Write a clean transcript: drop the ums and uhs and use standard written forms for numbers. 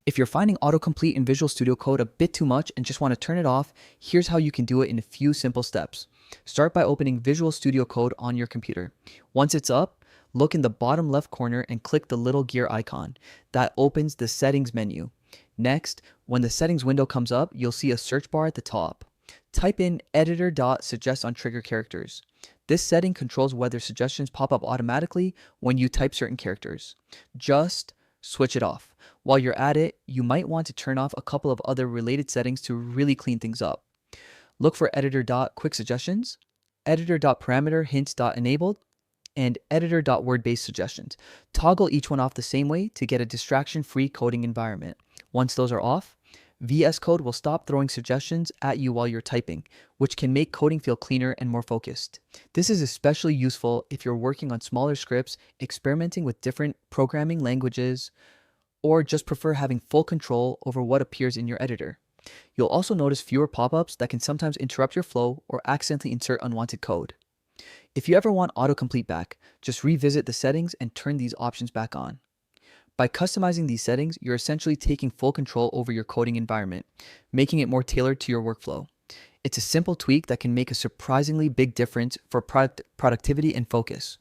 If you're finding autocomplete in Visual Studio Code a bit too much and just want to turn it off, here's how you can do it in a few simple steps. Start by opening Visual Studio Code on your computer. Once it's up, look in the bottom left corner and click the little gear icon. That opens the settings menu. Next, when the settings window comes up, you'll see a search bar at the top. Type in editor.suggest on trigger characters. This setting controls whether suggestions pop up automatically when you type certain characters. Just switch it off. While you're at it, you might want to turn off a couple of other related settings to really clean things up. Look for editor.quicksuggestions, editor.parameter hints.enabled, and editor.word-based suggestions. Toggle each one off the same way to get a distraction-free coding environment. Once those are off, VS Code will stop throwing suggestions at you while you're typing, which can make coding feel cleaner and more focused. This is especially useful if you're working on smaller scripts, experimenting with different programming languages, or just prefer having full control over what appears in your editor. You'll also notice fewer pop-ups that can sometimes interrupt your flow or accidentally insert unwanted code. If you ever want autocomplete back, just revisit the settings and turn these options back on. By customizing these settings, you're essentially taking full control over your coding environment, making it more tailored to your workflow. It's a simple tweak that can make a surprisingly big difference for productivity and focus.